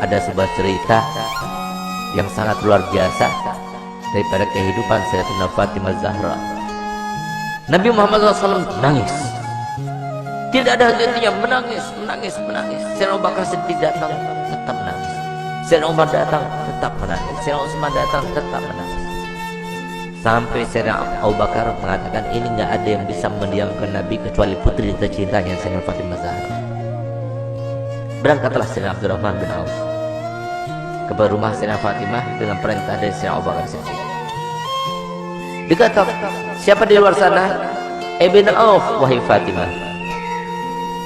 ada sebuah cerita yang sangat luar biasa daripada kehidupan Sayyidatina Fatimah Zahra. Nabi Muhammad SAW menangis, tidak ada hentinya, menangis. Sayyidina Abu Bakar Siddiq datang, tetap menangis. Sayyidina Umar datang, tetap menangis. Sayyidina Utsman datang, tetap menangis. Sampai Sayyidina Abu Bakar mengatakan, ini nggak ada yang bisa mendiamkan Nabi kecuali putri tercintanya Sayyidatina Fatimah Zahra. Berangkatlah Sayyidina Abdurrahman bin Auf ke rumah Sayyidina Fatimah dengan perintah dari Sayyidina Abu Bakar Siddiq. Dikatakan, siapa di luar sana? Ibn Auf, wahai Fatimah,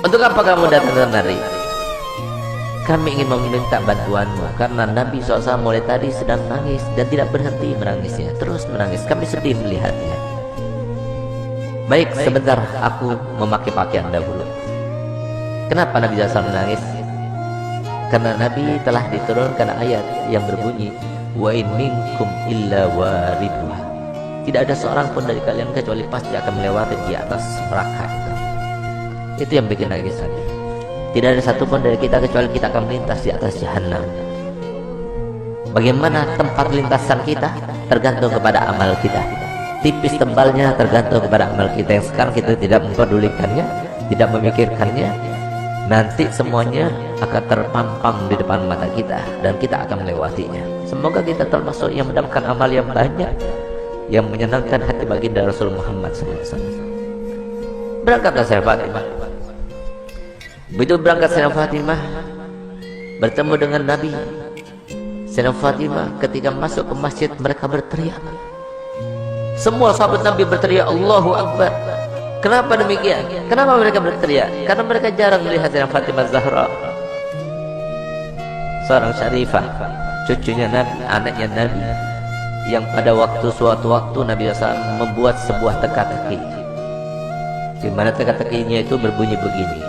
untuk apa kamu datang kemari? Kami ingin meminta bantuanmu karena Nabi SAW mulai tadi sedang menangis dan tidak berhenti menangisnya, terus menangis. Kami sedih melihatnya. Baik, sebentar, aku memakai pakaian dahulu. Kenapa Nabi SAW menangis? Karena Nabi telah diturunkan ayat yang berbunyi, wa in minkum illa wariduha. Tidak ada seorang pun dari kalian kecuali pasti akan melewati di atas neraka itu. Itu yang bikin nangis Nabi. Tidak ada satupun dari kita kecuali kita akan melintas di atas jahanam. Bagaimana tempat lintasan kita tergantung kepada amal kita. Tipis tebalnya tergantung kepada amal kita yang sekarang kita tidak memperdulikannya, tidak memikirkannya. Nanti semuanya akan terpampang di depan mata kita dan kita akan melewatinya. Semoga kita termasuk yang mendapatkan amal yang banyak, yang menyenangkan hati baginda Rasul Muhammad SAW. Berangkatlah Sayyidah Fatimah. Begitu berangkat Sayyidah Fatimah bertemu dengan Nabi. Sayyidah Fatimah ketika masuk ke masjid, mereka berteriak. Semua sahabat Nabi berteriak Allahu Akbar. Kenapa demikian? Kenapa mereka berteriak? Karena mereka jarang melihat Sayyidah Fatimah Zahra, seorang syarifah, cucunya Nabi, anaknya Nabi, yang pada suatu waktu Nabi SAW membuat sebuah teka-teki, di mana teka-tekinya itu berbunyi begini.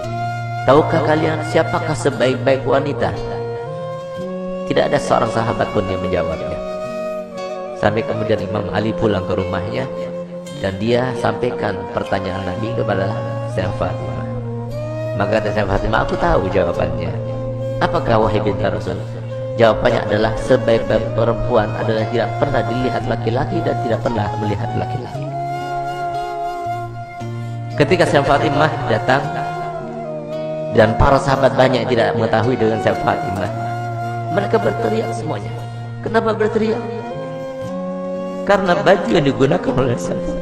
Tahukah kalian siapakah sebaik-baik wanita? Tidak ada seorang sahabat pun yang menjawabnya. Sampai kemudian Imam Ali pulang ke rumahnya dan dia sampaikan pertanyaan Nabi kepada Sayyidah Fatimah. Maka kata Sayyidah Fatimah, aku tahu jawabannya. Apakah wahai binti Rasul? Jawabannya adalah sebaik-baik perempuan adalah tidak pernah dilihat laki-laki dan tidak pernah melihat laki-laki. Ketika Sayyidah Fatimah datang dan para sahabat banyak yang tidak mengetahui dengan Sayyidah Fatimah, mereka berteriak semuanya. Kenapa berteriak? Karena baju yang digunakan oleh Sayyidah,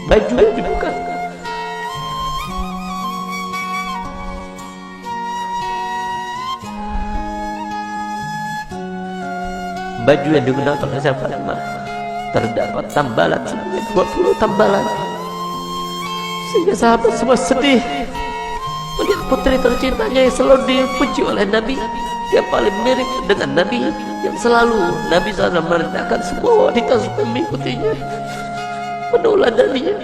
baju yang dibuka, baju yang digunakan oleh Sayyidah Fatimah terdapat tambalan sebanyak 20 tambalan, sehingga sahabat semua sedih melihat putri tercintanya yang selalu dipuji oleh Nabi, yang paling mirip dengan Nabi, yang selalu Nabi SAW merendahkan semua wanita supaya mengikutinya, meneladaninya.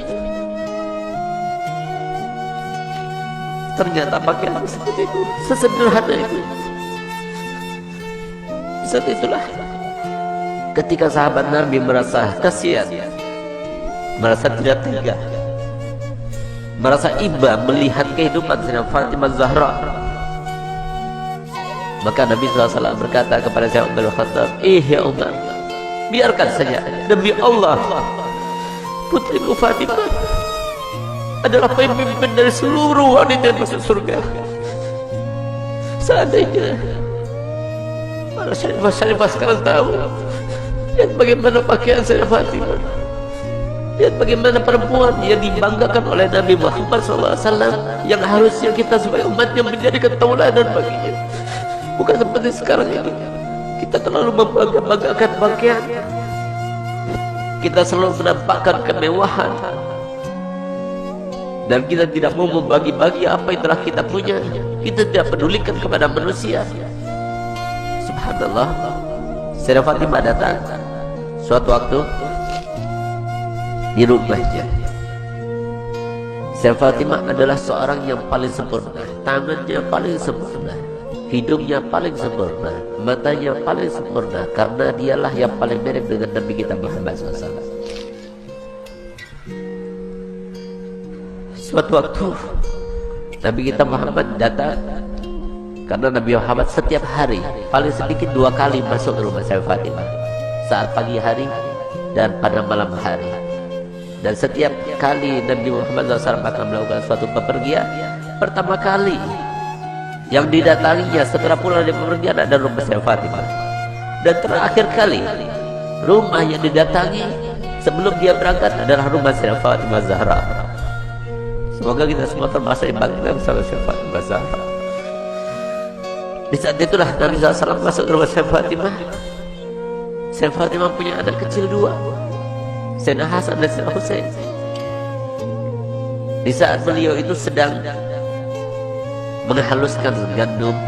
Ternyata pakaian seperti itu, sesederhana itu. Saat itulah ketika sahabat Nabi merasa kasihan, merasa tidak tega, merasa iba melihat kehidupan Sayyidah Fatimah Zahra, maka Nabi SAW berkata kepada Sayyidina Umar bin Khattab, ya Umar, biarkan saja, demi Allah putriku Fatimah adalah pemimpin dari seluruh wanita yang masuk surga. Seandainya para syarifah sekarang tahu, lihat bagaimana pakaian Sayyidah Fatimah, lihat bagaimana perempuan yang dibanggakan oleh Nabi Muhammad SAW, yang harusnya kita sebagai umatnya menjadikan tauladan baginya. Bukan seperti sekarang ini, kita terlalu membanggakan pakaian, kita selalu menampakkan kemewahan, dan kita tidak mau membagi-bagi apa yang telah kita punya. Kita tidak pedulikan kepada manusia. Subhanallah, Sayyidah Fatimah datang suatu waktu di rumahnya. Sayyidah Fatimah adalah seorang yang paling sempurna, tangannya paling sempurna, hidungnya paling sempurna, matanya paling sempurna, karena dialah yang paling mirip dengan Nabi kita Muhammad SAW. suatu waktu Nabi kita Muhammad datang, karena Nabi Muhammad setiap hari paling sedikit 2 kali masuk ke rumah Sayyidah Fatimah, saat pagi hari dan pada malam hari. Dan setiap kali Nabi Muhammad SAW akan melakukan suatu bepergian, pertama kali yang didatanginya setelah pulang dari bepergian adalah rumah Sayyidah Fatimah. Dan terakhir kali rumah yang didatangi sebelum dia berangkat adalah rumah Sayyidah Fatimah Zahra. Semoga kita semua termasuk yang paling kenal sama Sayyidah Fatimah Zahra. Di saat itulah Nabi SAW masuk ke rumah Sayyidah Fatimah. Sayyidah Fatimah punya anak kecil 2, Sayyidina Hasan dan Sayyidina Husain. Di saat beliau itu sedang menghaluskan gandum,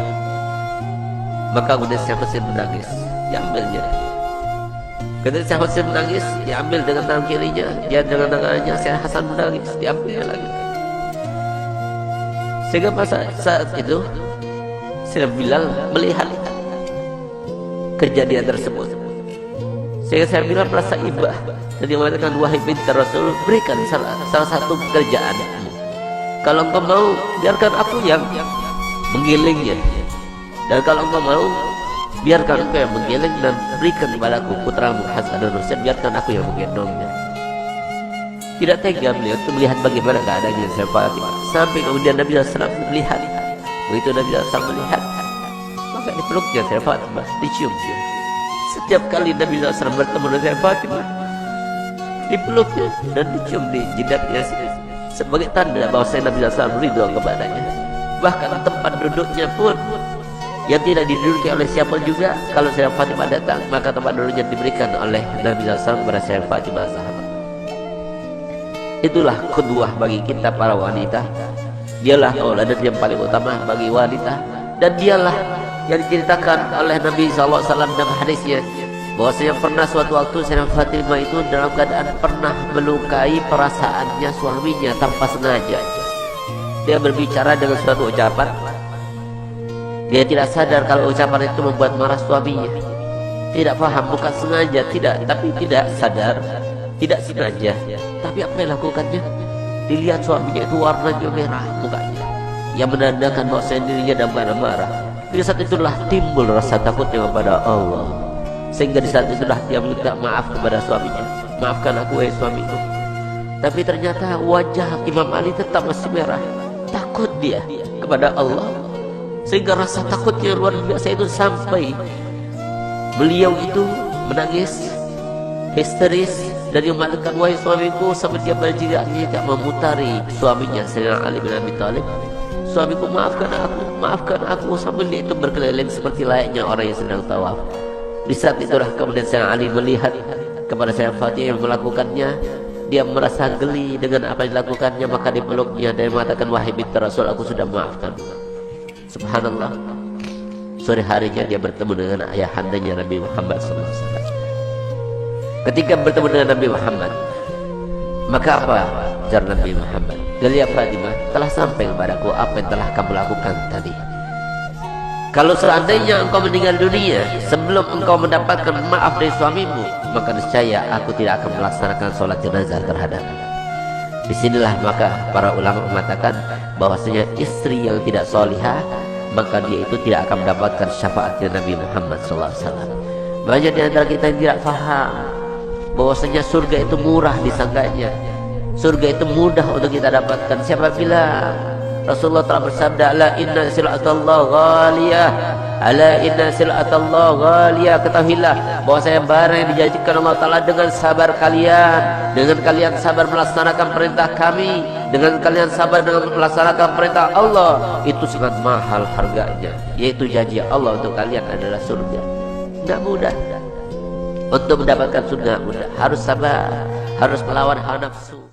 maka kemudian Sayyidina Husain menangis, diambilnya. Ketika Sayyidina Husain menangis, diambil dengan tangan kirinya, dia dengan tangannya. Sayyidina Hasan menangis, diambilnya lagi. Sehingga saat itu Sayyidina Bilal melihat kejadian tersebut, sehingga Sayyidina Bilal merasa iba dan dia mengatakan, wahai binti Rasul, berikan salah satu pekerjaan. Kalau engkau mau, biarkan aku yang menggilingnya, dan kalau engkau mau, biarkan engkau yang menggiling dan berikan kepadaku putramu Hasan dan Husain, biarkan aku yang menggendongnya. Tidak tega beliau untuk melihat bagaimana keadaannya Sayyidah Fatimah, sampai kemudian Nabi SAW melihat. Begitu Nabi SAW melihat, maka dipeluknya Sayyidah Fatimah, dicium dia. Setiap kali Nabi SAW bertemu dengan Sayyidah Fatimah, dipeluknya dan dicium di jidatnya sebagai tanda bahwa Nabi SAW ridho kepadanya. Bahkan tempat duduknya pun yang tidak diduduki oleh siapa juga, kalau Sayyidah Fatimah datang, maka tempat duduknya diberikan oleh Nabi SAW kepada Sayyidah Fatimah Zahra. Itulah kedua bagi kita para wanita. Dialah tauladan yang paling utama bagi wanita, dan dialah yang diceritakan oleh Nabi SAW dalam hadisnya, bahwasanya pernah suatu waktu Sayyidah Fatimah itu dalam keadaan pernah melukai perasaannya suaminya tanpa sengaja. Dia berbicara dengan suatu ucapan, dia tidak sadar kalau ucapan itu membuat marah suaminya. Tidak paham, bukan sengaja, tapi tidak sadar, tidak sengaja. Tapi apa yang lakukannya? Dilihat suaminya itu warnanya merah mukanya, yang menandakan bahwa dirinya dalam keadaan marah. Di saat itulah timbul rasa takutnya kepada Allah, sehingga di saat itulah dia minta maaf kepada suaminya. Maafkan aku wahai suamiku. Tapi ternyata wajah Imam Ali tetap masih merah. Takut dia kepada Allah, sehingga rasa takutnya luar biasa itu sampai beliau itu menangis histeris dan dia mengatakan, wahai suamiku, sampai dia berjidak-jidak memutari suaminya Sayyidina Ali bin Abi Thalib. Suamiku, maafkan aku, sambil dia itu berkeliling seperti layaknya orang yang sedang tawaf. Di saat itulah kemudian Sayyidina Ali melihat kepada Sayyidah Fatimah yang melakukannya. Dia merasa geli dengan apa yang dilakukannya, maka dipeluknya dan mengatakan, wahai binti Rasul, aku sudah maafkan. Subhanallah, sore harinya dia bertemu dengan ayahandanya Nabi Muhammad SAW. Ketika bertemu dengan Nabi Muhammad, maka apa ujar Nabi Muhammad? Ya Fatimah, telah sampai kepadaku apa yang telah kamu lakukan tadi. Kalau seandainya engkau meninggal dunia sebelum engkau mendapatkan maaf dari suamimu, maka niscaya aku tidak akan melaksanakan sholat jenazah terhadapmu. Disinilah maka para ulama mengatakan bahwasanya istri yang tidak solihah, maka dia itu tidak akan mendapatkan syafaatnya Nabi Muhammad SAW. Banyak di antara kita yang tidak faham bahwasanya surga itu murah disangganya, surga itu mudah untuk kita dapatkan. Siapa bilang? Rasulullah telah bersabda, ala inna sil'atallah ghaliyah, ala inna sil'atallah ghaliyah. Ketahuilah bahwa saya barang yang dijanjikan Allah Ta'ala dengan sabar kalian, dengan kalian sabar melaksanakan perintah kami, dengan kalian sabar dengan melaksanakan perintah Allah, itu sangat mahal harganya, yaitu janji Allah untuk kalian adalah surga. Tidak mudah untuk mendapatkan surga, mudah, harus sabar, harus melawan hawa nafsu.